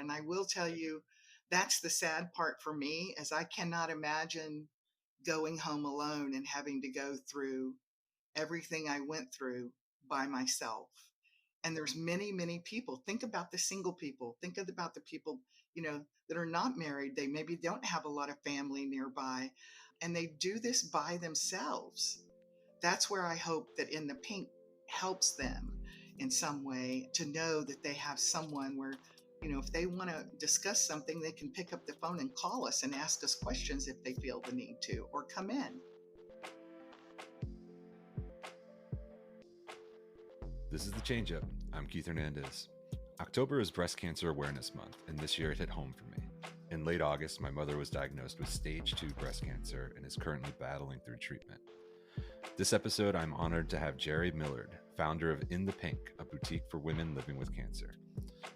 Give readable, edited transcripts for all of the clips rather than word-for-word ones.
And I will tell you, that's the sad part for me, as I cannot imagine going home alone and having to go through everything I went through by myself. And there's many, many people. Think about the single people. Think about the people, that are not married. They maybe don't have a lot of family nearby, and they do this by themselves. That's where I hope that In the Pink helps them in some way to know that they have someone where, if they want to discuss something, they can pick up the phone and call us and ask us questions if they feel the need to, or come in. This is the Changeup. I'm Keith Hernandez. October is Breast Cancer Awareness Month, and this year it hit home for me. In late August, my mother was diagnosed with stage 2 breast cancer and is currently battling through treatment. This episode, I'm honored to have Jeri Millard, founder of In the Pink, a boutique for women living with cancer.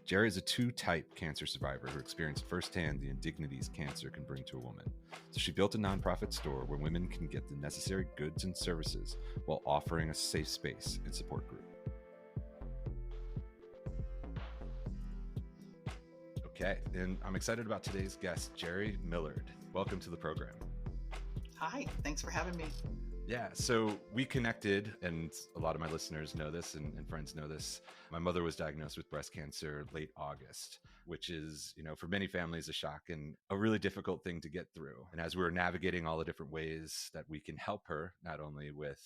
Jeri is a 2-type cancer survivor who experienced firsthand the indignities cancer can bring to a woman. So she built a nonprofit store where women can get the necessary goods and services while offering a safe space and support group. Okay, and I'm excited about today's guest, Jeri Millard. Welcome to the program. Hi, thanks for having me. Yeah, so we connected, and a lot of my listeners know this and friends know this. My mother was diagnosed with breast cancer late August, which is, for many families, a shock and a really difficult thing to get through. And as we were navigating all the different ways that we can help her, not only with,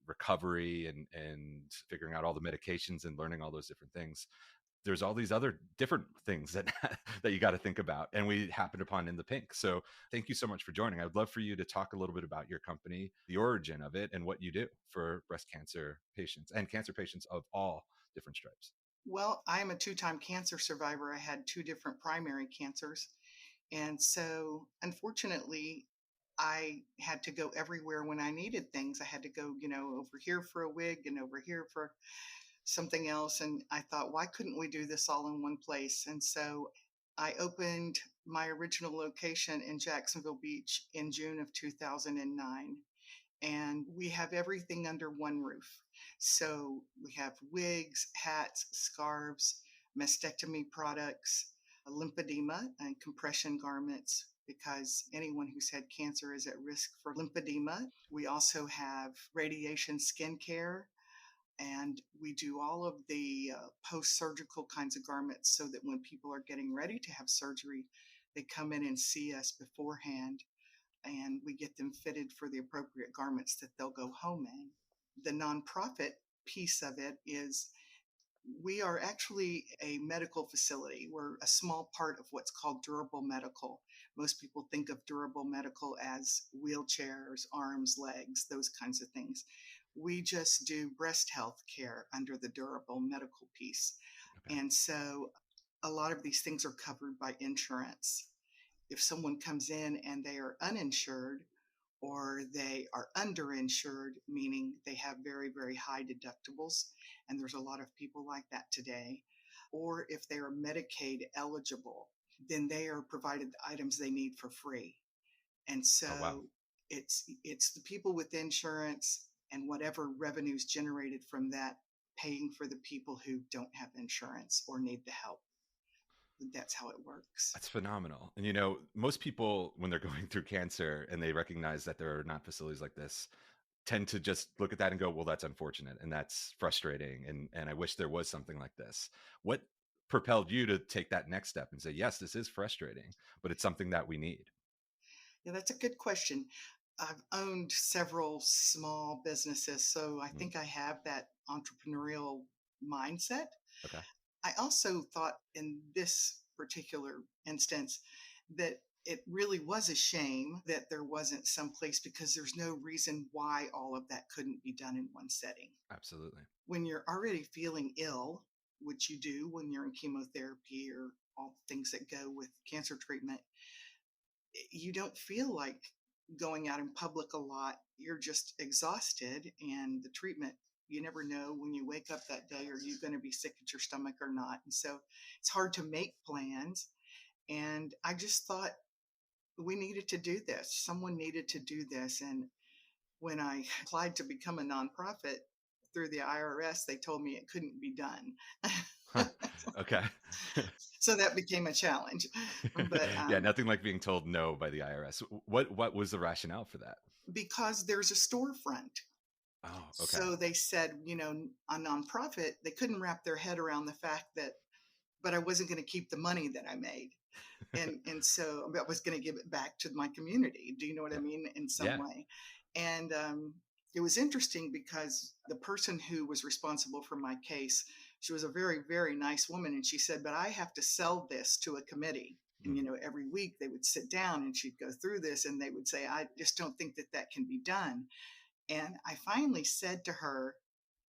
recovery and figuring out all the medications and learning all those different things, there's all these other different things that that you got to think about. And we happened upon In the Pink. So thank you so much for joining. I'd love for you to talk a little bit about your company, the origin of it, and what you do for breast cancer patients and cancer patients of all different stripes. Well, I am a 2-time cancer survivor. I had 2 different primary cancers. And so, unfortunately, I had to go everywhere when I needed things. I had to go, over here for a wig and over here for something else. And I thought, why couldn't we do this all in one place? And so I opened my original location in Jacksonville Beach in June of 2009. And we have everything under one roof. So we have wigs, hats, scarves, mastectomy products, lymphedema and compression garments, because anyone who's had cancer is at risk for lymphedema. We also have radiation skincare, and we do all of the post-surgical kinds of garments so that when people are getting ready to have surgery, they come in and see us beforehand, and we get them fitted for the appropriate garments that they'll go home in. The nonprofit piece of it is we are actually a medical facility. We're a small part of what's called durable medical. Most people think of durable medical as wheelchairs, arms, legs, those kinds of things. We just do breast health care under the durable medical piece. Okay. And so a lot of these things are covered by insurance. If someone comes in and they are uninsured or they are underinsured, meaning they have very, very high deductibles, and there's a lot of people like that today, or if they are Medicaid eligible, then they are provided the items they need for free. And so wow. It's the people with insurance and whatever revenues generated from that paying for the people who don't have insurance or need the help. That's how it works. That's phenomenal. And most people, when they're going through cancer and they recognize that there are not facilities like this, tend to just look at that and go, well, that's unfortunate and that's frustrating. And I wish there was something like this. What propelled you to take that next step and say, yes, this is frustrating, but it's something that we need? Yeah, that's a good question. I've owned several small businesses, so I think I have that entrepreneurial mindset. Okay. I also thought in this particular instance that it really was a shame that there wasn't some place, because there's no reason why all of that couldn't be done in one setting. Absolutely. When you're already feeling ill, which you do when you're in chemotherapy or all the things that go with cancer treatment, you don't feel like going out in public a lot. You're just exhausted, and the treatment, you never know when you wake up that day, are you going to be sick at your stomach or not? And so it's hard to make plans. And I just thought we needed to do this. Someone needed to do this. And when I applied to become a nonprofit through the IRS, they told me it couldn't be done. Okay. So that became a challenge. But Yeah, nothing like being told no by the IRS. What was the rationale for that? because there's a storefront. Oh, okay. So they said, a nonprofit, they couldn't wrap their head around the fact that, but I wasn't going to keep the money that I made. And so I was going to give it back to my community. Do you know what I Yeah. mean? In some Yeah. way. And it was interesting because the person who was responsible for my case, she was a very, very nice woman. And she said, but I have to sell this to a committee. And, Mhm. every week they would sit down and she'd go through this and they would say, I just don't think that that can be done. And I finally said to her,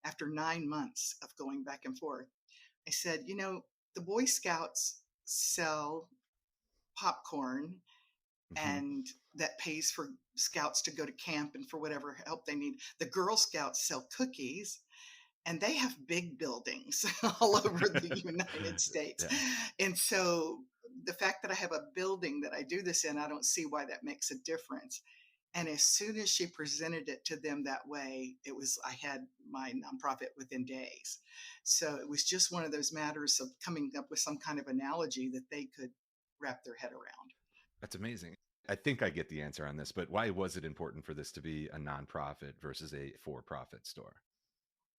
after 9 months of going back and forth, I said, the Boy Scouts sell popcorn Mhm. and that pays for scouts to go to camp and for whatever help they need. The Girl Scouts sell cookies and they have big buildings all over the United States. Yeah. And so the fact that I have a building that I do this in, I don't see why that makes a difference. And as soon as she presented it to them that way, I had my nonprofit within days. So it was just one of those matters of coming up with some kind of analogy that they could wrap their head around. That's amazing. I think I get the answer on this, but why was it important for this to be a nonprofit versus a for-profit store?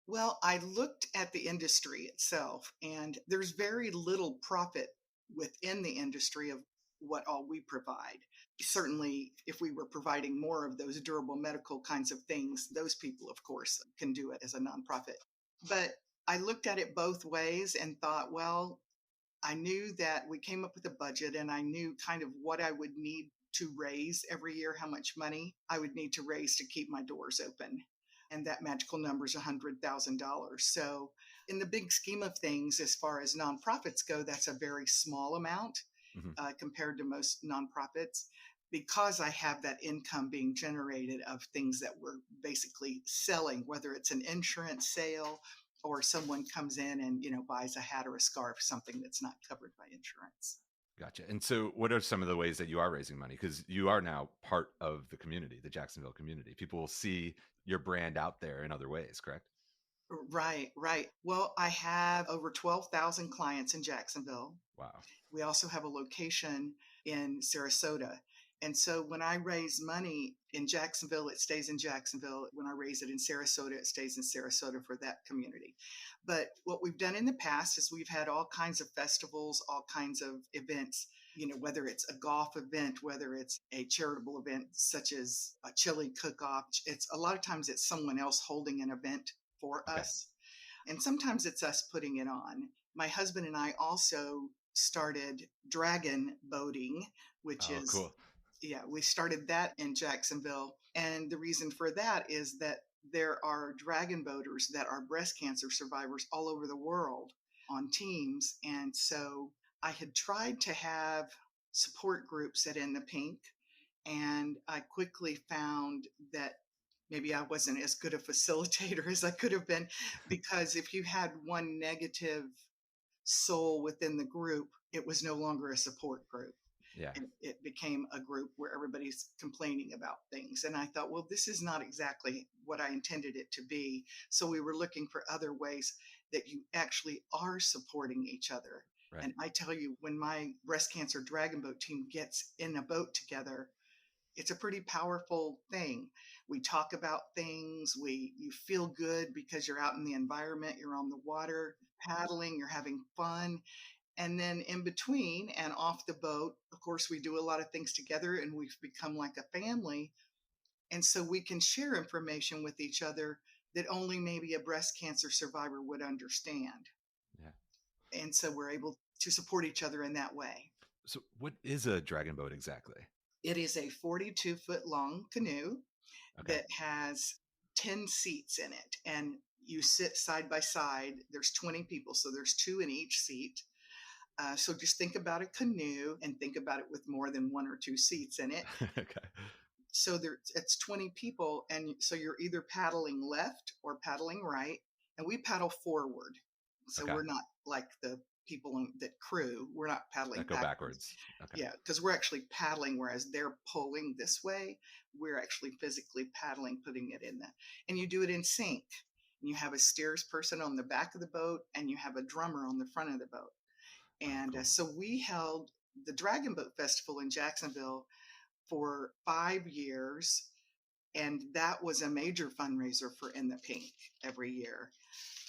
Well, I looked at the industry itself, and there's very little profit within the industry of what all we provide. Certainly, if we were providing more of those durable medical kinds of things, those people, of course, can do it as a nonprofit. But I looked at it both ways and thought, well, I knew that we came up with a budget and I knew kind of what I would need to raise every year, how much money I would need to raise to keep my doors open. And that magical number is $100,000. So, in the big scheme of things, as far as nonprofits go, that's a very small amount Mhm. compared to most nonprofits because I have that income being generated of things that we're basically selling, whether it's an insurance sale or someone comes in and buys a hat or a scarf, something that's not covered by insurance. Gotcha. And so, what are some of the ways that you are raising money? Because you are now part of the community, the Jacksonville community. People will see your brand out there in other ways, correct? Right, right. Well, I have over 12,000 clients in Jacksonville. Wow. We also have a location in Sarasota. And so when I raise money in Jacksonville, it stays in Jacksonville. When I raise it in Sarasota, it stays in Sarasota for that community. But what we've done in the past is we've had all kinds of festivals, all kinds of events, whether it's a golf event, whether it's a charitable event such as a chili cook-off. It's a lot of times it's someone else holding an event for Okay. us. And sometimes it's us putting it on. My husband and I also started dragon boating, which Oh, is, cool. yeah, we started that in Jacksonville. And the reason for that is that there are dragon boaters that are breast cancer survivors all over the world on teams. And so I had tried to have support groups at In the Pink, and I quickly found that maybe I wasn't as good a facilitator as I could have been, because if you had one negative soul within the group, it was no longer a support group. Yeah. It became a group where everybody's complaining about things. And I thought, well, this is not exactly what I intended it to be. So we were looking for other ways that you actually are supporting each other. Right. And I tell you, when my breast cancer dragon boat team gets in a boat together, it's a pretty powerful thing. We talk about things, you feel good because you're out in the environment, you're on the water, paddling, you're having fun. And then in between and off the boat, of course, we do a lot of things together and we've become like a family. And so we can share information with each other that only maybe a breast cancer survivor would understand. Yeah. And so we're able to support each other in that way. So, what is a dragon boat exactly? It is a 42-foot long canoe Okay. that has 10 seats in it. And you sit side by side. There's 20 people, so there's two in each seat. So just think about a canoe and think about it with more than one or two seats in it. Okay. So it's 20 people. And so you're either paddling left or paddling right. And we paddle forward. So Okay. we're not like the people that crew. We're not paddling That go backwards. backwards. Okay. Yeah, because we're actually paddling, whereas they're pulling this way. We're actually physically paddling, putting it in the, and you do it in sync. You have a steers person on the back of the boat, and you have a drummer on the front of the boat. Oh, And cool. so we held the Dragon Boat Festival in Jacksonville for 5 years. And that was a major fundraiser for In the Pink every year.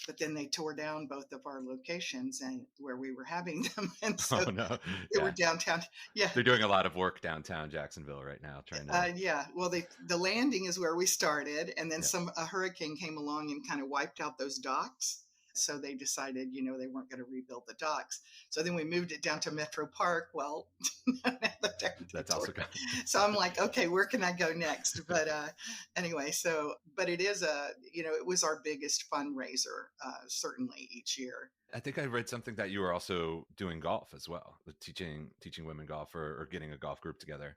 But then they tore down both of our locations and where we were having them. And so Oh no. they were Yeah. downtown. Yeah. They're doing a lot of work downtown Jacksonville right now, trying to. Yeah. Well, the landing is where we started. And then Yeah. a hurricane came along and kind of wiped out those docks. So they decided, they weren't going to rebuild the docks. So then we moved it down to Metro Park. Well, That's also good. so I'm like, okay, where can I go next? But anyway, but it is it was our biggest fundraiser, certainly each year. I think I read something that you were also doing golf as well, teaching women golf, or getting a golf group together.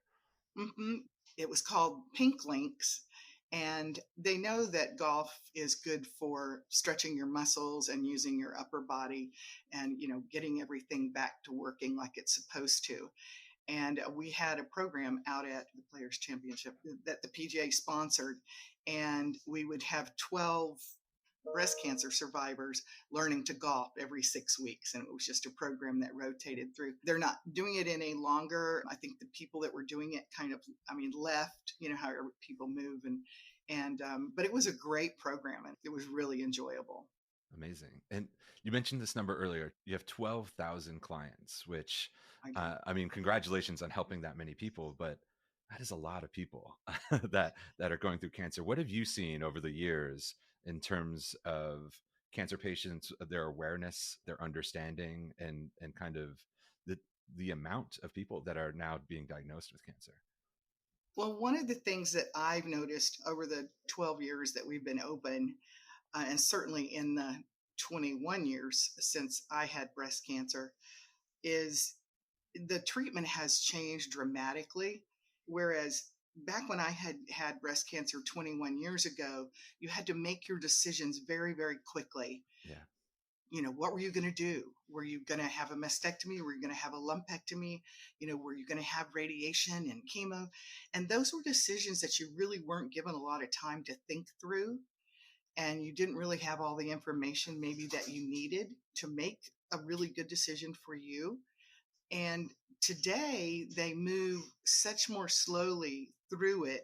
Mm-hmm. It was called Pink Links. And they know that golf is good for stretching your muscles and using your upper body and, getting everything back to working like it's supposed to. And we had a program out at the Players Championship that the PGA sponsored. And we would have 12 breast cancer survivors learning to golf every 6 weeks. And it was just a program that rotated through. They're not doing it any longer. I think the people that were doing it left, how people move but it was a great program and it was really enjoyable. Amazing. And you mentioned this number earlier. You have 12,000 clients, which, congratulations on helping that many people, but that is a lot of people that are going through cancer. What have you seen over the years in terms of cancer patients, their awareness, their understanding, and kind of the amount of people that are now being diagnosed with cancer? Well, one of the things that I've noticed over the 12 years that we've been open, and certainly in the 21 years since I had breast cancer, is the treatment has changed dramatically. Whereas back when I had breast cancer 21 years ago, you had to make your decisions very, very quickly. Yeah. What were you going to do? Were you going to have a mastectomy? Were you going to have a lumpectomy? Were you going to have radiation and chemo? And those were decisions that you really weren't given a lot of time to think through. And you didn't really have all the information maybe that you needed to make a really good decision for you. And today they move such more slowly through it,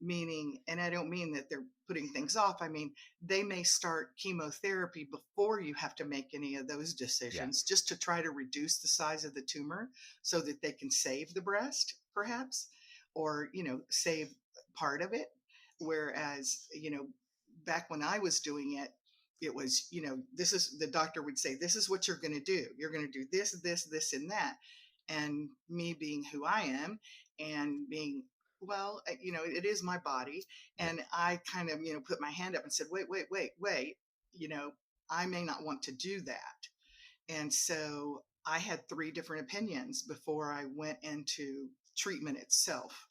meaning, and I don't mean that they're putting things off. I mean, they may start chemotherapy before you have to make any of those decisions, just to try to reduce the size of the tumor so that they can save the breast, perhaps, or, save part of it. Whereas, back when I was doing it, it was, the doctor would say, this is what you're going to do. You're going to do this, this, this, and that. And me being who I am and being, well, it is my body. And I kind of, put my hand up and said, wait, I may not want to do that. And so I had 3 different opinions before I went into treatment itself.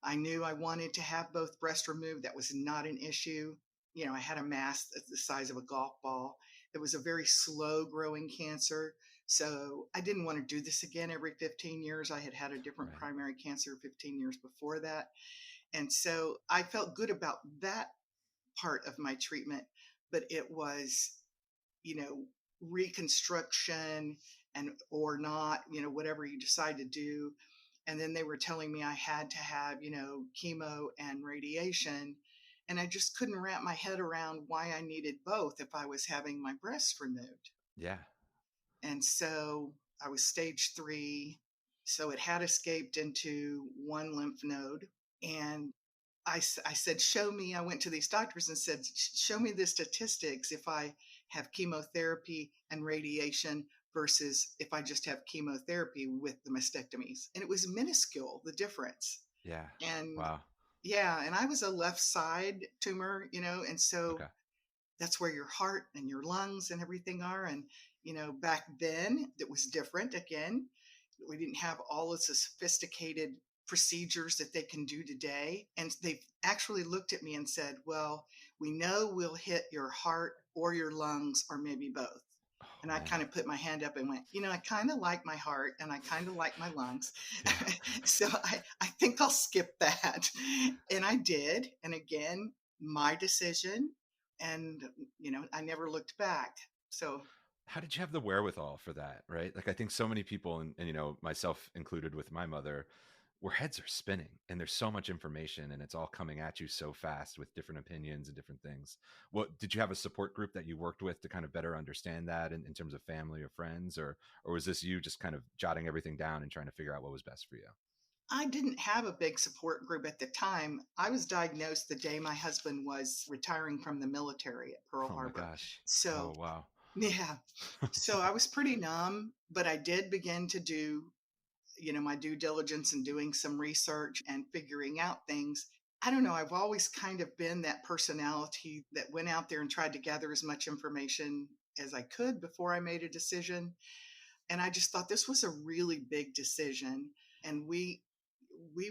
I knew I wanted to have both breasts removed. That was not an issue. I had a mass the size of a golf ball. It was a very slow growing cancer. So I didn't want to do this again every 15 years. I had a different primary cancer 15 years before that. And so I felt good about that part of my treatment, but it was, reconstruction or not, whatever you decide to do. And then they were telling me I had to have, chemo and radiation. And I just couldn't wrap my head around why I needed both if I was having my breasts removed. Yeah. And so I was stage 3. So it had escaped into one lymph node. And I said, show me. I went to these doctors and said, show me the statistics if I have chemotherapy and radiation versus if I just have chemotherapy with the mastectomies. And it was minuscule, the difference. Yeah. And wow. Yeah. And I was a left side tumor, and so that's where your heart and your lungs and everything are. And, back then it was different. Again, we didn't have all of the sophisticated procedures that they can do today. And they actually looked at me and said, well, we know we'll hit your heart or your lungs or maybe both. And I kind of put my hand up and went, I kind of like my heart and I kind of like my lungs. So I think I'll skip that. And I did. And again, my decision. And, I never looked back. So How did you have the wherewithal for that, right? Like I think so many people, and myself included with my mother, where heads are spinning and there's so much information and it's all coming at you so fast with different opinions and different things. What did you have a support group that you worked with to kind of better understand that in terms of family or friends, or was this you just kind of jotting everything down and trying to figure out what was best for you? I didn't have a big support group at the time. I was diagnosed the day my husband was retiring from the military at Pearl Oh my Harbor. gosh. So, Oh wow. yeah. So I was pretty numb, but I did begin to do, my due diligence and doing some research and figuring out things. I don't know. I've always kind of been that personality that went out there and tried to gather as much information as I could before I made a decision. And I just thought this was a really big decision. And we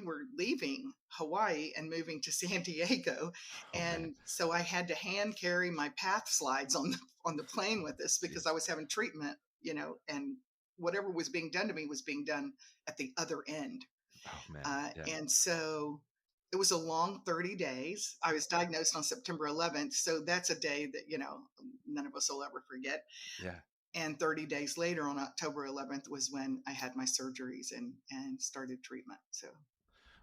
were leaving Hawaii and moving to San Diego. Oh man. And so I had to hand carry my path slides on the plane with us because I Jeez. was having treatment, and whatever was being done to me was being done at the other end. Oh man. Yeah. And so it was a long 30 days. I was diagnosed on September 11th. So that's a day that, none of us will ever forget. Yeah. And 30 days later, on October 11th, was when I had my surgeries and started treatment. So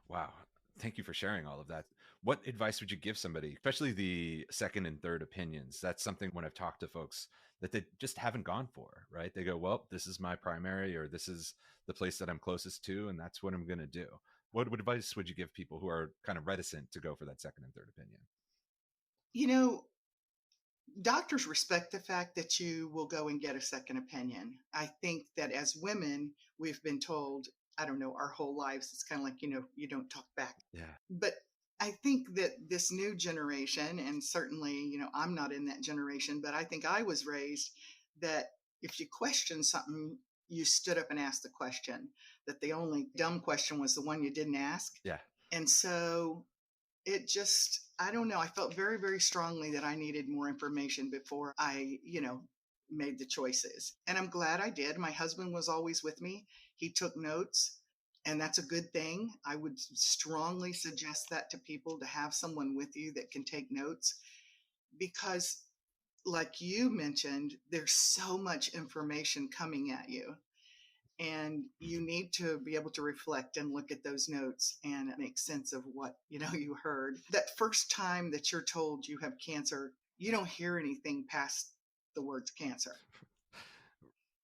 Wow. Thank you for sharing all of that. What advice would you give somebody, especially the second and third opinions? That's something when I've talked to folks that they just haven't gone for, right? They go, well, this is my primary, or this is the place that I'm closest to, and that's what I'm going to do. What advice would you give people who are kind of reticent to go for that second and third opinion? you know, doctors respect the fact that you will go and get a second opinion. I think that as women, we've been told, I don't know, our whole lives, it's kind of like, you don't talk back. Yeah. But I think that this new generation, and certainly, I'm not in that generation, but I think I was raised that if you question something, you stood up and asked the question, that the only dumb question was the one you didn't ask. Yeah. And so it just, I don't know, I felt very, very strongly that I needed more information before I, made the choices. And I'm glad I did. My husband was always with me. He took notes, and that's a good thing. I would strongly suggest that to people, to have someone with you that can take notes, because like you mentioned, there's so much information coming at you, and you Mhm. need to be able to reflect and look at those notes and make sense of what you heard. That first time that you're told you have cancer, you don't hear anything past the words cancer.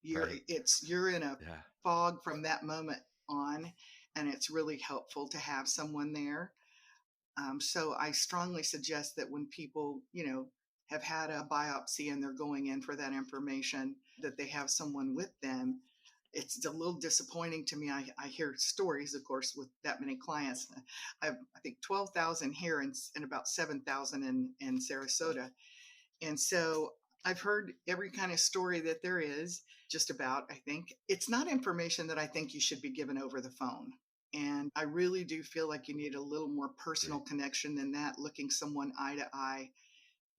Right. You're in a Yeah. fog from that moment on, and it's really helpful to have someone there. So I strongly suggest that when people have had a biopsy and they're going in for that information, that they have someone with them. It's a little disappointing to me. I hear stories, of course, with that many clients. I have, I think, 12,000 here and about 7,000 in Sarasota. And so I've heard every kind of story that there is, just about, I think. It's not information that I think you should be given over the phone. And I really do feel like you need a little more personal Agree. connection than that, looking someone eye to eye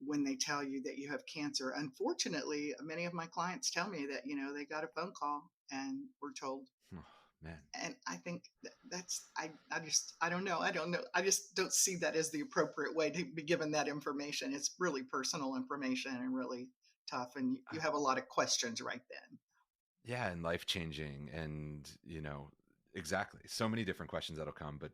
when they tell you that you have cancer. Unfortunately, many of my clients tell me that, they got a phone call and were told. Oh, man. And I think I don't know. I don't know. I just don't see that as the appropriate way to be given that information. It's really personal information and really tough. And you have a lot of questions right then. Yeah, and life changing, and exactly, so many different questions that'll come, but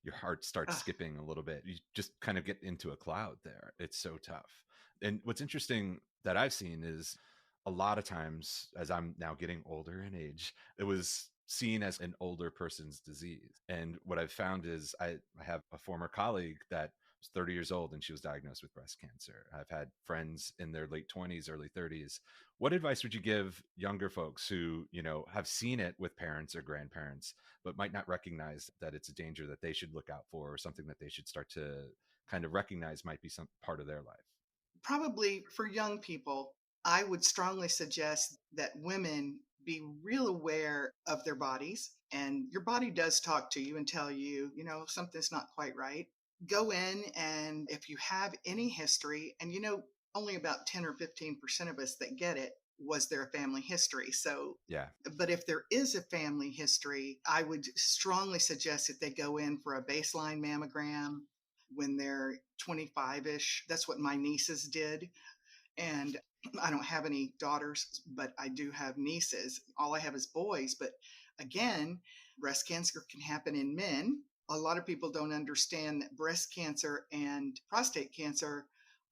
your heart starts Ugh. skipping a little bit. You just kind of get into a cloud there. It's so tough. And what's interesting that I've seen is a lot of times, as I'm now getting older in age, it was seen as an older person's disease. And what I've found is I have a former colleague that was 30 years old and she was diagnosed with breast cancer. I've had friends in their late 20s, early 30s. What advice would you give younger folks who, have seen it with parents or grandparents, but might not recognize that it's a danger that they should look out for, or something that they should start to kind of recognize might be some part of their life? Probably for young people, I would strongly suggest that women be real aware of their bodies. And your body does talk to you and tell you, something's not quite right. Go in, and if you have any history, and only about 10 or 15% of us that get it was their family history. So, Yeah. but if there is a family history, I would strongly suggest that they go in for a baseline mammogram, when they're 25-ish. That's what my nieces did. And I don't have any daughters, but I do have nieces. All I have is boys. But again, breast cancer can happen in men. A lot of people don't understand that breast cancer and prostate cancer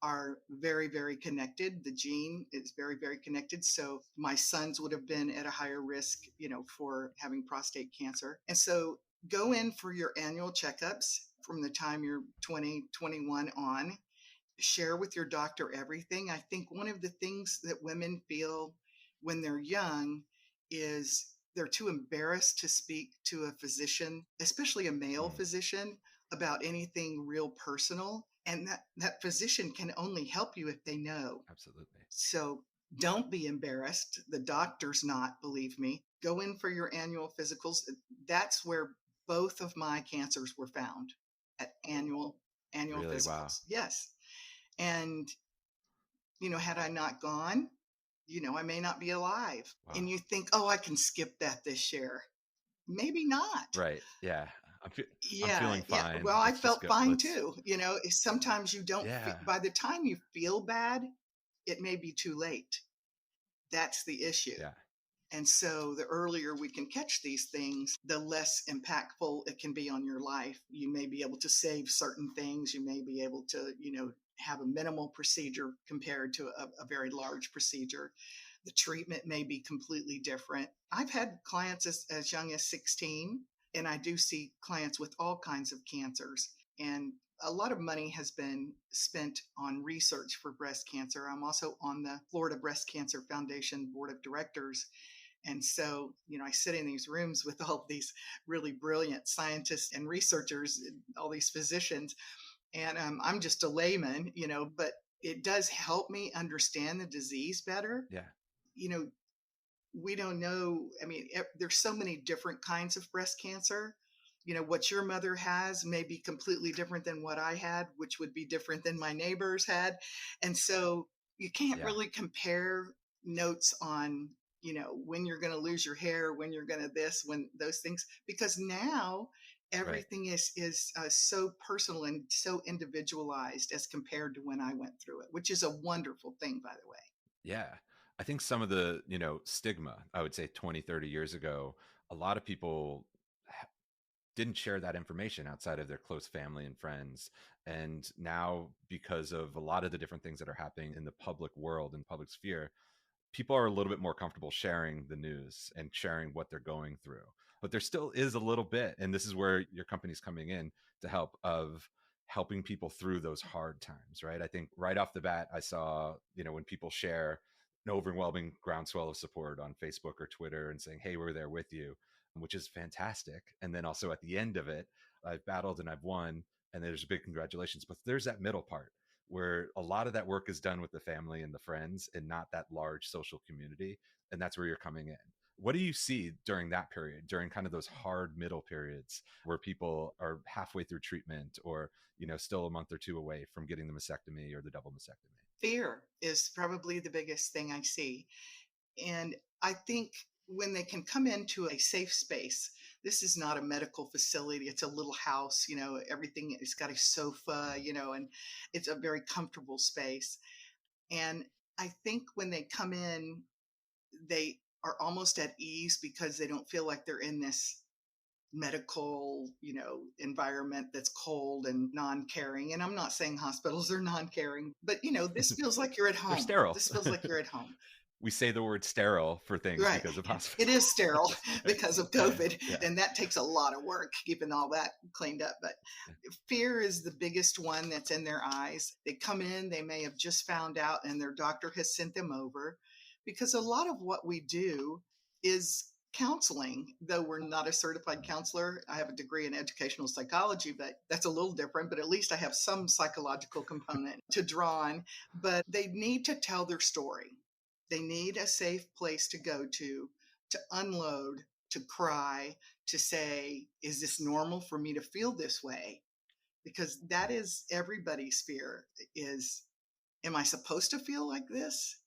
are very, very connected. The gene is very, very connected. So my sons would have been at a higher risk, for having prostate cancer. And so go in for your annual checkups from the time you're 20, 21 on. Share with your doctor everything. I think one of the things that women feel when they're young is they're too embarrassed to speak to a physician, especially a male physician, about anything real personal. And that physician can only help you if they know. Absolutely. So don't be embarrassed. The doctor's not, believe me. Go in for your annual physicals. That's where both of my cancers were found, at annual Really? physicals. Wow. Yes. And, had I not gone, I may not be alive. Wow. And you think, oh, I can skip that this year. Maybe not. Right. Yeah. I'm Yeah. feeling Yeah. fine. Well, I Let's just felt go. fine too. Sometimes you don't, Yeah. by the time you feel bad, it may be too late. That's the issue. Yeah. And so the earlier we can catch these things, the less impactful it can be on your life. You may be able to save certain things. You may be able to, have a minimal procedure compared to a very large procedure. The treatment may be completely different. I've had clients as young as 16, and I do see clients with all kinds of cancers. And a lot of money has been spent on research for breast cancer. I'm also on the Florida Breast Cancer Foundation Board of Directors. And so, I sit in these rooms with all these really brilliant scientists and researchers, all these physicians, and I'm just a layman, but it does help me understand the disease better. Yeah. We don't know. I mean, there's so many different kinds of breast cancer. What your mother has may be completely different than what I had, which would be different than my neighbors had. And so you can't really compare notes on, when you're going to lose your hair, when you're going to when those things, because now everything is so personal and so individualized as compared to when I went through it, which is a wonderful thing, by the way. Yeah. I think some of the, stigma, I would say 20, 30 years ago, a lot of people didn't share that information outside of their close family and friends. And now, because of a lot of the different things that are happening in the public world and public sphere, people are a little bit more comfortable sharing the news and sharing what they're going through. But there still is a little bit, and this is where your company's coming in to help, of helping people through those hard times, right? I think right off the bat, I saw, when people share an overwhelming groundswell of support on Facebook or Twitter and saying, hey, we're there with you, which is fantastic. And then also at the end of it, I've battled and I've won, and there's a big congratulations. But there's that middle part where a lot of that work is done with the family and the friends and not that large social community. And that's where you're coming in. What do you see during that period, during kind of those hard middle periods where people are halfway through treatment or, still a month or two away from getting the mastectomy or the double mastectomy? Fear is probably the biggest thing I see. And I think when they can come into a safe space, this is not a medical facility. It's a little house, everything, it's got a sofa, and it's a very comfortable space. And I think when they come in, they are almost at ease because they don't feel like they're in this medical, environment that's cold and non-caring. And I'm not saying hospitals are non-caring, but this feels like you're at home. They're sterile. This feels like you're at home. We say the word sterile for things Right. because of hospitals. It is sterile because of COVID. Yeah. And that takes a lot of work, keeping all that cleaned up. But fear is the biggest one that's in their eyes. They come in, they may have just found out and their doctor has sent them over, because a lot of what we do is counseling. Though we're not a certified counselor, I have a degree in educational psychology, but that's a little different. But at least I have some psychological component to draw on. But they need to tell their story. They need a safe place to go to unload, to cry, to say, is this normal for me to feel this way? Because that is everybody's fear, is, am I supposed to feel like this?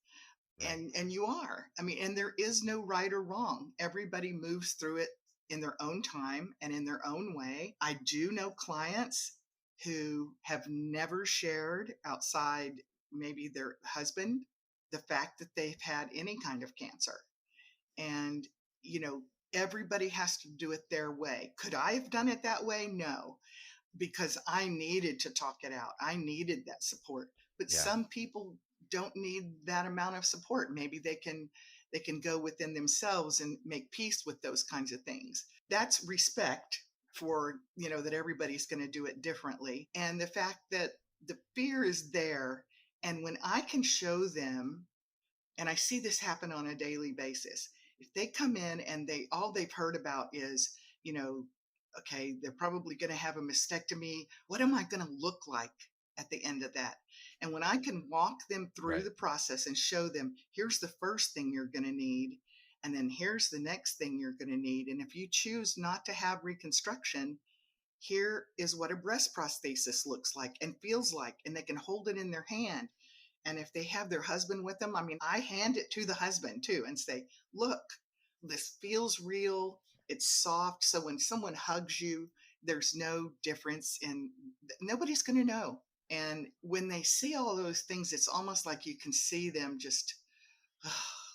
And you are. I mean, and there is no right or wrong. Everybody moves through it in their own time and in their own way. I do know clients who have never shared outside maybe their husband the fact that they've had any kind of cancer. And, you know, everybody has to do it their way. Could I have done it that way? No, because I needed to talk it out. I needed that support. But Yeah. some people don't need that amount of support. Maybe they can go within themselves and make peace with those kinds of things. That's respect for, that everybody's going to do it differently. And the fact that the fear is there. And when I can show them, and I see this happen on a daily basis, if they come in and all they've heard about is, okay, they're probably going to have a mastectomy. What am I going to look like at the end of that? And when I can walk them through Right. the process and show them, here's the first thing you're going to need, and then here's the next thing you're going to need. And if you choose not to have reconstruction, here is what a breast prosthesis looks like and feels like, and they can hold it in their hand. And if they have their husband with them, I mean, I hand it to the husband too and say, look, this feels real. It's soft. So when someone hugs you, there's no difference nobody's going to know. And when they see all those things, it's almost like you can see them just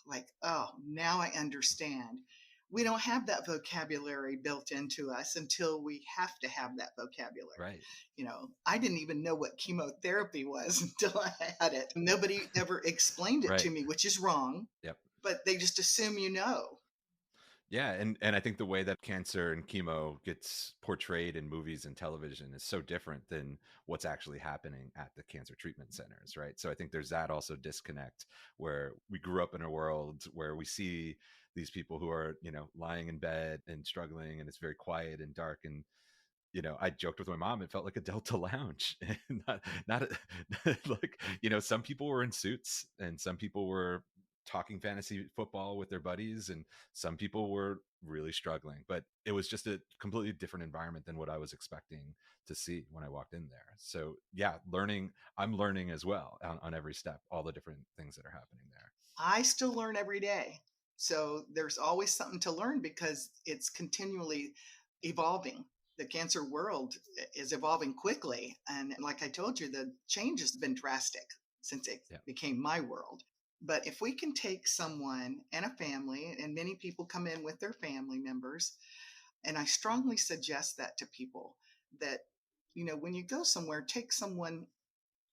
like, oh, now I understand. We don't have that vocabulary built into us until we have to have that vocabulary. Right. I didn't even know what chemotherapy was until I had it. Nobody ever explained it to me, which is wrong. Yep. But they just assume you know. Yeah, and I think the way that cancer and chemo gets portrayed in movies and television is so different than what's actually happening at the cancer treatment centers, right? So I think there's that also disconnect where we grew up in a world where we see these people who are, lying in bed and struggling, and it's very quiet and dark. And I joked with my mom, it felt like a Delta lounge. And not like, some people were in suits and some people were talking fantasy football with their buddies, and some people were really struggling. But it was just a completely different environment than what I was expecting to see when I walked in there. So yeah, I'm learning as well on every step, all the different things that are happening there. I still learn every day. So there's always something to learn because it's continually evolving. The cancer world is evolving quickly. And like I told you, the change has been drastic since it became my world. But if we can take someone and a family, and many people come in with their family members, and I strongly suggest that to people that, when you go somewhere, take someone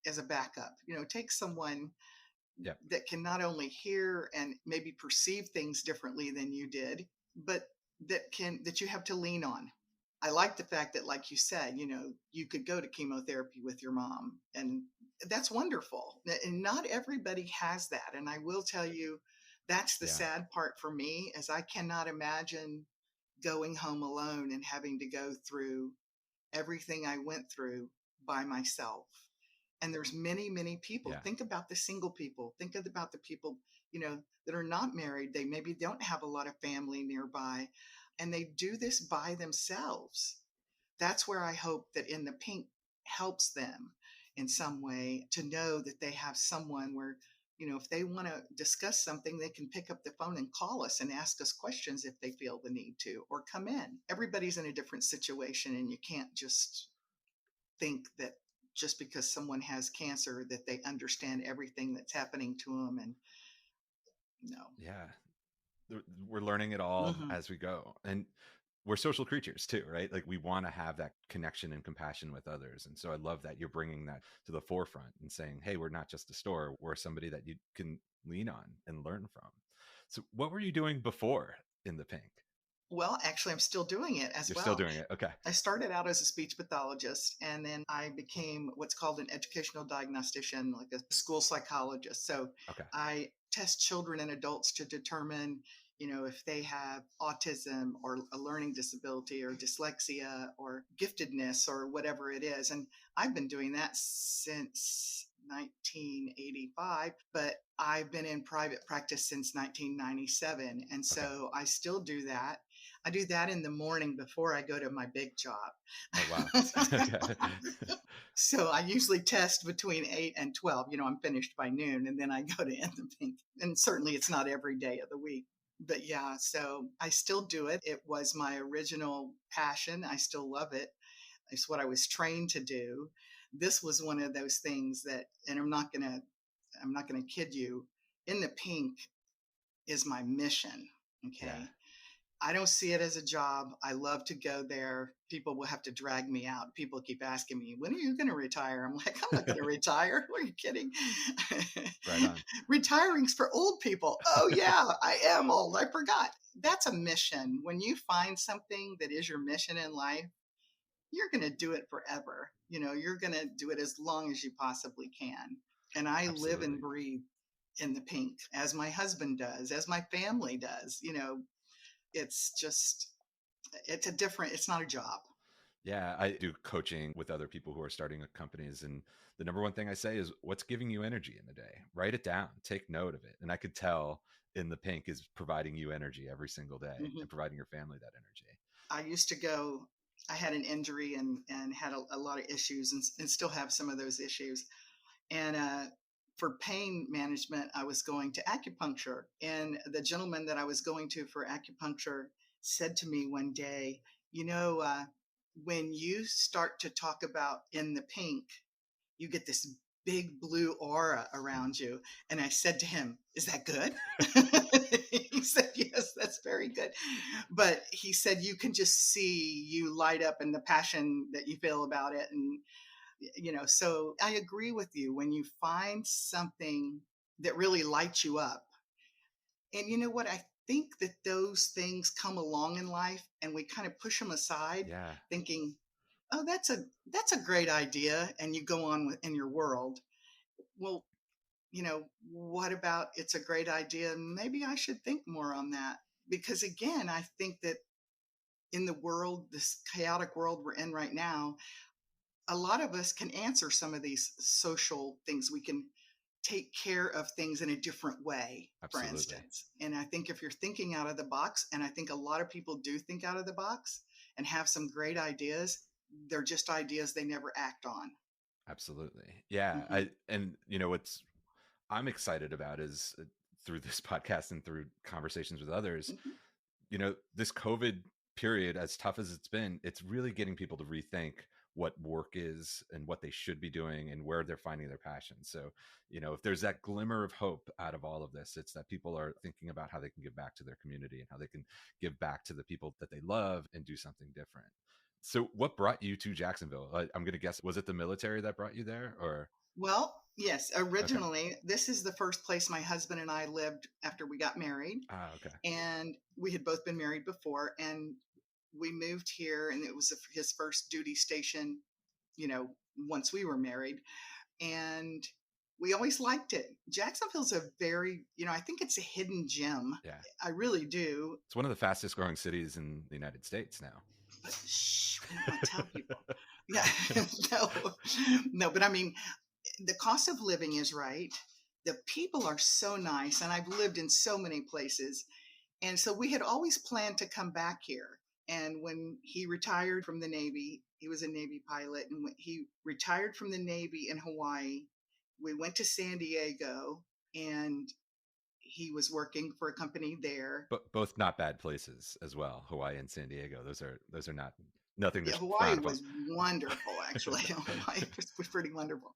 as a backup, take someone that can not only hear and maybe perceive things differently than you did, but that you have to lean on. I like the fact that, like you said, you could go to chemotherapy with your mom, and that's wonderful. And not everybody has that. And I will tell you, that's the sad part for me, is I cannot imagine going home alone and having to go through everything I went through by myself. And there's many, many people. Think about the single people. Think about the people, that are not married. They maybe don't have a lot of family nearby, and they do this by themselves. That's where I hope that In the Pink helps them in some way to know that they have someone where, if they want to discuss something, they can pick up the phone and call us and ask us questions if they feel the need to, or come in. Everybody's in a different situation, and you can't just think that just because someone has cancer that they understand everything that's happening to them. And no. Yeah. We're learning it all as we go. And we're social creatures too, right? Like we want to have that connection and compassion with others. And so I love that you're bringing that to the forefront and saying, hey, we're not just a store. We're somebody that you can lean on and learn from. So what were you doing before In the Pink? Well, actually, I'm still doing it as You're well. Still doing it. Okay. I started out as a speech pathologist, and then I became what's called an educational diagnostician, like a school psychologist. So I test children and adults to determine, if they have autism or a learning disability or dyslexia or giftedness or whatever it is. And I've been doing that since 1985, but I've been in private practice since 1997. And so I still do that. I do that in the morning before I go to my big job. Oh, wow. So I usually test between 8 and 12. I'm finished by noon, and then I go to In the Pink. And certainly it's not every day of the week. But yeah, so I still do it. It was my original passion. I still love it. It's what I was trained to do. This was one of those things that, and I'm not gonna kid you. In the Pink is my mission. Yeah. Okay. I don't see it as a job. I love to go there. People will have to drag me out. People keep asking me, when are you going to retire? I'm like, I'm not going to retire. What are you kidding? Right on. Retiring's for old people. Oh, yeah, I am old. I forgot. That's a mission. When you find something that is your mission in life, you're going to do it forever. You're going to do it as long as you possibly can. And I live and Absolutely. breathe in the Pink, as my husband does, as my family does. It's just, it's not a job. Yeah, I do coaching with other people who are starting companies. And the number one thing I say is, what's giving you energy in the day? Write it down, take note of it. And I could tell in the Pink is providing you energy every single day Mhm. and providing your family that energy. I used to go, I had an injury and had a lot of issues and still have some of those issues. And for pain management, I was going to acupuncture. And the gentleman that I was going to for acupuncture said to me one day, when you start to talk about in the Pink, you get this big blue aura around you. And I said to him, is that good? He said, yes, that's very good. But he said, you can just see you light up and the passion that you feel about it. And, so I agree with you. When you find something that really lights you up, and you know what? I think that those things come along in life and we kind of push them aside Yeah, thinking, oh, that's a great idea, and you go on in your world. Well, what about it's a great idea? Maybe I should think more on that, because again, I think that in the world, this chaotic world we're in right now, a lot of us can answer some of these social things. We can take care of things in a different way, for absolutely. instance. And I think if you're thinking out of the box, and I think a lot of people do think out of the box and have some great ideas, they're just ideas they never act on. Absolutely. Yeah. Hmm. And what's I'm excited about is through this podcast and through conversations with others, Hmm. this COVID period, as tough as it's been, it's really getting people to rethink what work is and what they should be doing and where they're finding their passion. So, if there's that glimmer of hope out of all of this, it's that people are thinking about how they can give back to their community and how they can give back to the people that they love and do something different. So, what brought you to Jacksonville? I'm going to guess, was it the military that brought you there or? Well, yes, Okay. originally, this is the first place my husband and I lived after we got married. Ah, okay. And we had both been married before. And we moved here, and it was his first duty station, you know, once we were married. And we always liked it. Jacksonville's a very, I think it's a hidden gem. Yeah. I really do. It's one of the fastest growing cities in the United States now. But shh, we don't want to tell people. Yeah, no, no. But I mean, the cost of living is right. The people are so nice, and I've lived in so many places. And so we had always planned to come back here. And when he retired from the Navy, he was a Navy pilot. And when he retired from the Navy in Hawaii, we went to San Diego, and he was working for a company there. But both not bad places as well. Hawaii and San Diego. Those are not nothing to Yeah, Hawaii frown upon. was wonderful, actually. Hawaii was pretty wonderful.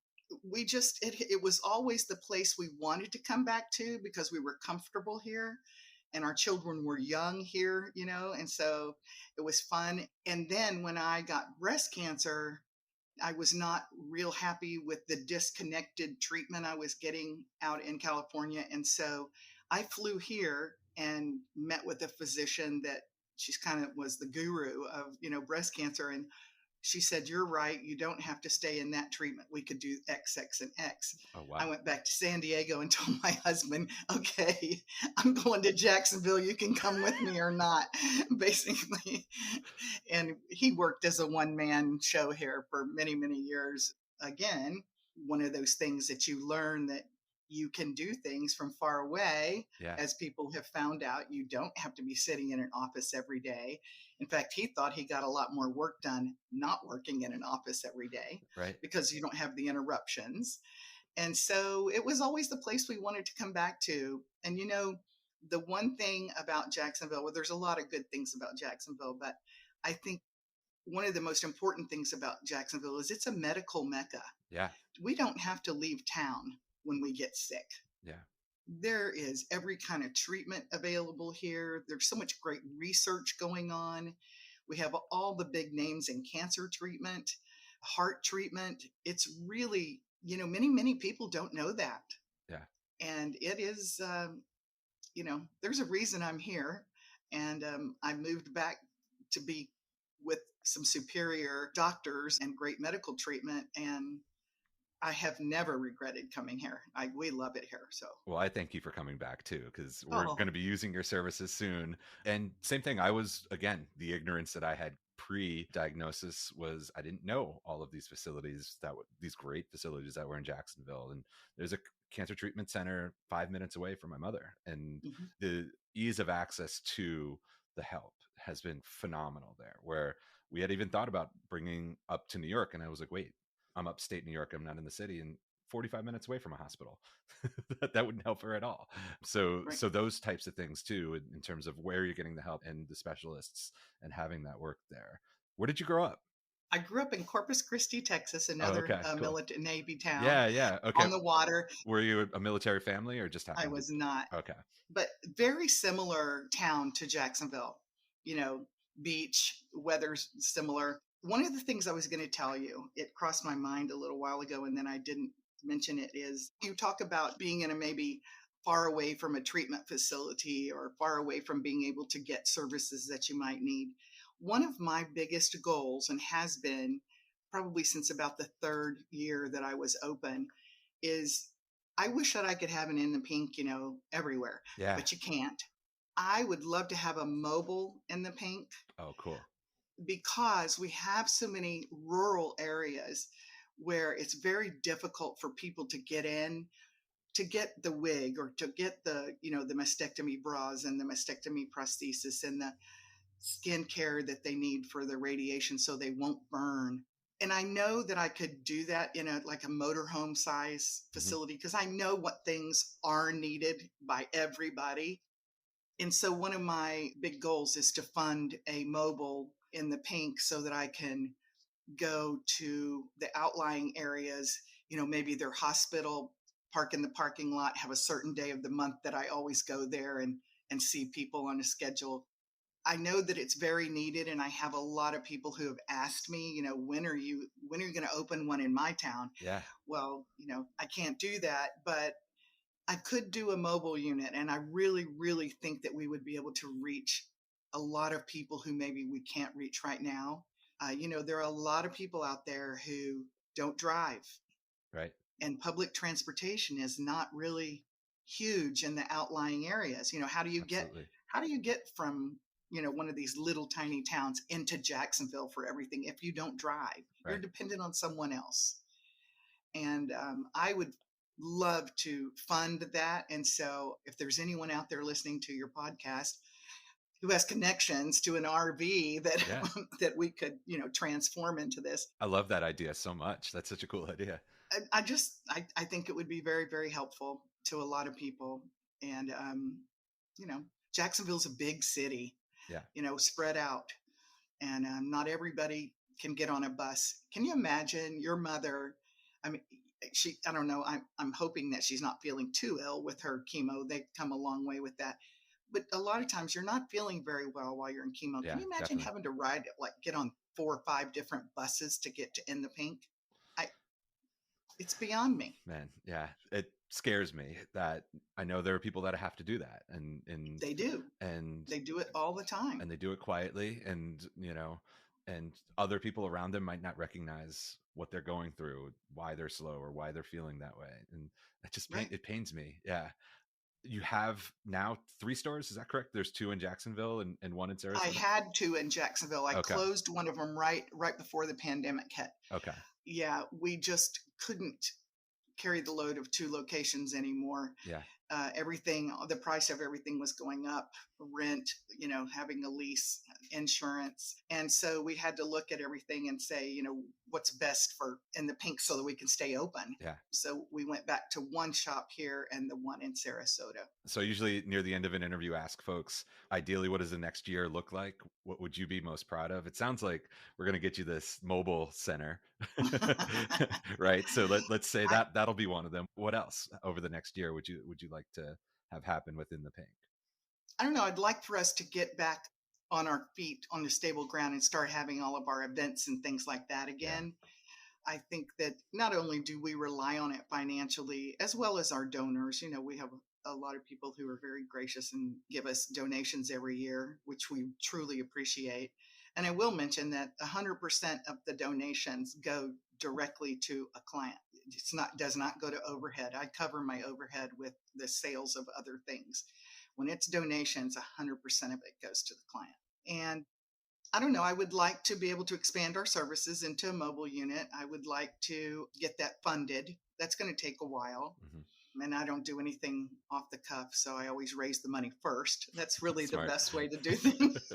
It was always the place we wanted to come back to because we were comfortable here and our children were young here, and so it was fun. And then when I got breast cancer, I was not real happy with the disconnected treatment I was getting out in California. And so I flew here and met with a physician that she's kind of was the guru of, breast cancer. And she said, you're right. You don't have to stay in that treatment. We could do X, X, and X. Oh I wow. went back to San Diego and told my husband, okay, I'm going to Jacksonville. You can come with me or not, basically. And he worked as a one man show here for many, many years. Again, one of those things that you learn that you can do things from far away. Yeah. As people have found out, you don't have to be sitting in an office every day. In fact, he thought he got a lot more work done not working in an office every day Right. because you don't have the interruptions. And so it was always the place we wanted to come back to. And the one thing about Jacksonville, well, there's a lot of good things about Jacksonville, but I think one of the most important things about Jacksonville is it's a medical mecca. Yeah. We don't have to leave town when we get sick. Yeah. There is every kind of treatment available here. There's so much great research going on. We have all the big names in cancer treatment, heart treatment. It's really, many people don't know that. Yeah. And it is, there's a reason I'm here. And I moved back to be with some superior doctors and great medical treatment. And I have never regretted coming here. We love it here. So, Well, I thank you for coming back too, because we're oh, going to be using your services soon. And same thing, I was, again, the ignorance that I had pre-diagnosis was I didn't know all of these facilities these great facilities that were in Jacksonville. And there's a cancer treatment center 5 minutes away from my mother. And mhm. the ease of access to the help has been phenomenal there, where we had even thought about bringing up to New York. And I was like, wait, I'm upstate New York. I'm not in the city, and 45 minutes away from a hospital. That wouldn't help her at all. So, Right. so those types of things too, in terms of where you're getting the help and the specialists and having that work there. Where did you grow up? I grew up in Corpus Christi, Texas, Oh, another okay, cool. military Navy town Yeah, yeah. Okay. on the water. Were you a military family or just I happened to? was not, Okay. but very similar town to Jacksonville. You know, beach, weather's similar. One of the things I was going to tell you, it crossed my mind a little while ago, and then I didn't mention it, is you talk about being in a maybe far away from a treatment facility or far away from being able to get services that you might need. One of my biggest goals, and has been probably since about the third year that I was open, is I wish that I could have an in the pink, everywhere, Yeah. but you can't. I would love to have a mobile in the pink Oh, cool. because we have so many rural areas where it's very difficult for people to get in to get the wig or to get the mastectomy bras and the mastectomy prosthesis and the skin care that they need for the radiation so they won't burn. And I know that I could do that in a like a motorhome size Hmm. facility because I know what things are needed by everybody. And so one of my big goals is to fund a mobile in the pink so that I can go to the outlying areas, maybe their hospital, park in the parking lot, have a certain day of the month that I always go there and see people on a schedule. I know that it's very needed, and I have a lot of people who have asked me, when are you going to open one in my town? Yeah. Well, I can't do that, but I could do a mobile unit, and I really, really think that we would be able to reach a lot of people who maybe we can't reach right now. There are a lot of people out there who don't drive, Right. and public transportation is not really huge in the outlying areas. How do you get Absolutely. from one of these little tiny towns into Jacksonville for everything if you don't drive? You're Right. dependent on someone else, and I would love to fund that. And so, if there's anyone out there listening to your podcast who has connections to an RV that Yeah. that we could transform into this, I love that idea so much. That's such a cool idea. I think it would be very, very helpful to a lot of people. And you know Jacksonville's a big city, Yeah. spread out, and not everybody can get on a bus. Can you imagine your mother? I mean, I don't know, I'm hoping that she's not feeling too ill with her chemo. They've come a long way with that, but a lot of times you're not feeling very well while you're in chemo. Can Yeah, you imagine definitely. having to get on 4 or 5 different buses to get to In the Pink? I It's beyond me. Man, yeah. It scares me that I know there are people that have to do that, and They do. and They do it all the time. and they do it quietly, and other people around them might not recognize what they're going through, why they're slow or why they're feeling that way. And Right. it pains me. Yeah. You have now 3 stores, is that correct? There's 2 in Jacksonville and 1 in I Sarasota. had to in Jacksonville. I Okay. closed one of them right before the pandemic hit. Okay. Yeah, we just couldn't carry the load of 2 locations anymore. Yeah. Everything, the price of everything was going up. rent, having a lease, insurance. And so we had to look at everything and say, what's best for in the pink so that we can stay open. Yeah. So we went back to one shop here and the one in Sarasota. So usually near the end of an interview, ask folks, ideally, what does the next year look like? What would you be most proud of? It sounds like we're going to get you this mobile center, right? So let's say I, that'll be one of them. What else over the next year would you like to have happen within the pink? I don't know. I'd like for us to get back on our feet on the stable ground and start having all of our events and things like that Yeah. again. I think that not only do we rely on it financially, as well as our donors, we have a lot of people who are very gracious and give us donations every year, which we truly appreciate. And I will mention that 100% of the donations go directly to a client. Does not go to overhead. I cover my overhead with the sales of other things. When it's donations, 100% of it goes to the client. And I don't know. I would like to be able to expand our services into a mobile unit. I would like to get that funded. That's going to take a while. Mm-hmm. And I don't do anything off the cuff. So I always raise the money first. That's really the Smart. best way to do things.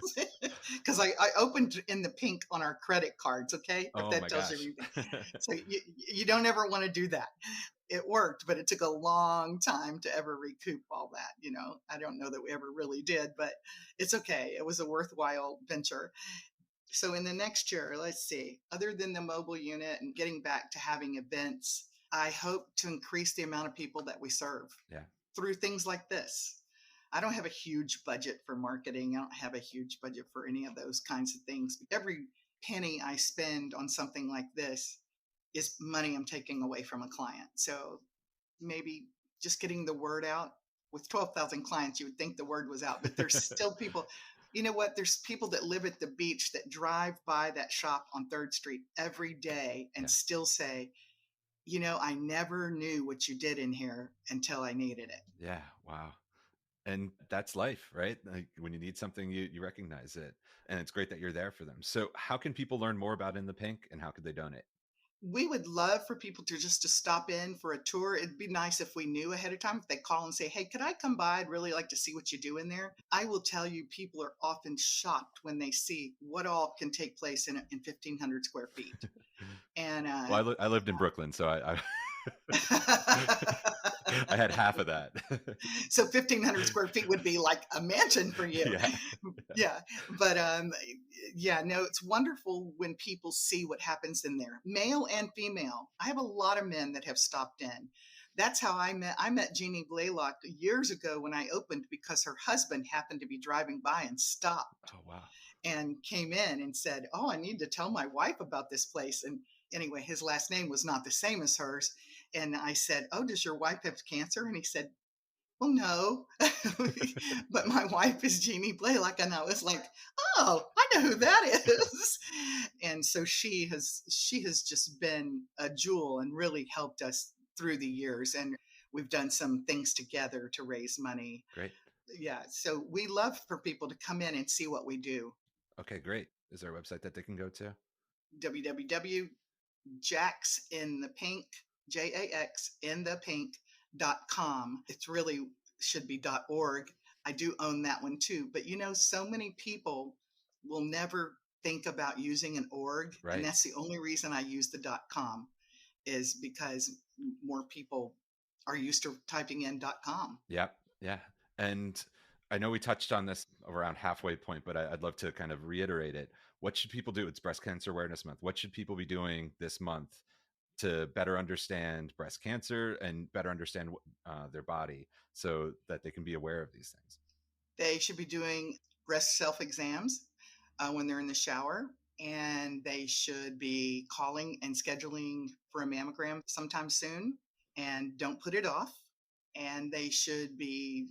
Because I opened in the pink on our credit cards. Okay. If Oh that my tells gosh. you anything. So you don't ever want to do that. It worked, but it took a long time to ever recoup all that. I don't know that we ever really did, but it's okay. It was a worthwhile venture. So in the next year, let's see, other than the mobile unit and getting back to having events, I hope to increase the amount of people that we serve through things like this. I don't have a huge budget for marketing. I don't have a huge budget for any of those kinds of things. Every penny I spend on something like this is money I'm taking away from a client. So maybe just getting the word out. With 12,000 clients, you would think the word was out, but there's still people. You know what? There's people that live at the beach that drive by that shop on 3rd Street every day and still say, I never knew what you did in here until I needed it. Yeah. Wow. And that's life, right? Like when you need something, you recognize it. And it's great that you're there for them. So how can people learn more about In the Pink and how could they donate? We would love for people to stop in for a tour. It'd be nice if we knew ahead of time. If they call and say, hey, could I come by? I'd really like to see what you do in there. I will tell you, people are often shocked when they see what all can take place in 1,500 square feet. And well, I lived in Brooklyn, so I I had half of that. So 1,500 square feet would be like a mansion for you. Yeah. But no, it's wonderful when people see what happens in there, male and female. I have a lot of men that have stopped in. That's how I met Jeannie Blaylock years ago when I opened, because her husband happened to be driving by and stopped. Oh, wow. And came in and said, oh, I need to tell my wife about this place. And anyway, his last name was not the same as hers. And I said, oh, does your wife have cancer? And he said, well, no, but my wife is Jeannie Blaylock. And I was like, oh, I know who that is. And so she has just been a jewel and really helped us through the years. And we've done some things together to raise money. Great. Yeah. So we love for people to come in and see what we do. Okay, great. Is there a website that they can go to? www.jaxinthepink, JAXinthepink.com. It's really should be .org. I do own that one too. But so many people will never think about using an org. Right. And that's the only reason I use the .com, is because more people are used to typing in .com. Yep. Yeah. And I know we touched on this around halfway point, but I'd love to kind of reiterate it. What should people do? It's Breast Cancer Awareness Month. What should people be doing this month to better understand breast cancer and better understand their body so that they can be aware of these things? They should be doing breast self-exams when they're in the shower, and they should be calling and scheduling for a mammogram sometime soon, and don't put it off. And they should be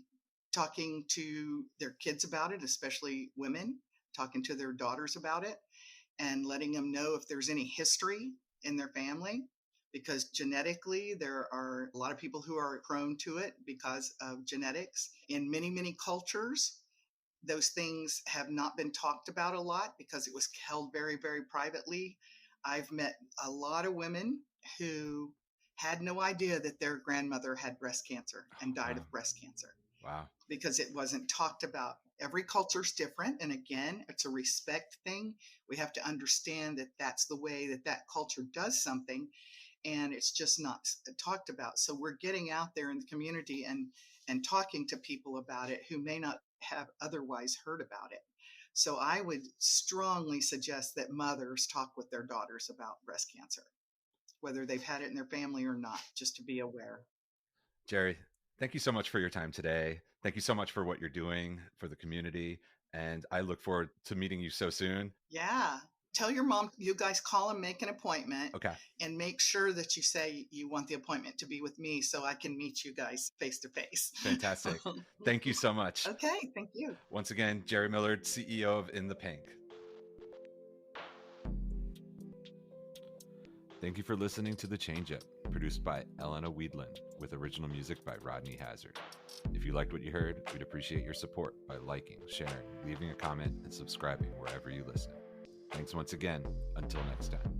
talking to their kids about it, especially women, talking to their daughters about it and letting them know if there's any history in their family, because genetically there are a lot of people who are prone to it because of genetics. In many, many cultures, those things have not been talked about a lot because it was held very, very privately. I've met a lot of women who had no idea that their grandmother had breast cancer and died of breast cancer. Wow. Because it wasn't talked about. Every culture's different. And again, it's a respect thing. We have to understand that that's the way that that culture does something, and it's just not talked about. So we're getting out there in the community and talking to people about it who may not have otherwise heard about it. So I would strongly suggest that mothers talk with their daughters about breast cancer, whether they've had it in their family or not, just to be aware. Jeri, thank you so much for your time today. Thank you so much for what you're doing for the community. And I look forward to meeting you so soon. Yeah. Tell your mom, you guys call and make an appointment, Okay. and make sure that you say you want the appointment to be with me so I can meet you guys face to face. Fantastic. Thank you so much. Okay. Thank you. Once again, Jeri Millard, CEO of In the Pink. Thank you for listening to The Changeup, produced by Elena Weedland, with original music by Rodney Hazard. If you liked what you heard, we'd appreciate your support by liking, sharing, leaving a comment, and subscribing wherever you listen. Thanks once again. Until next time.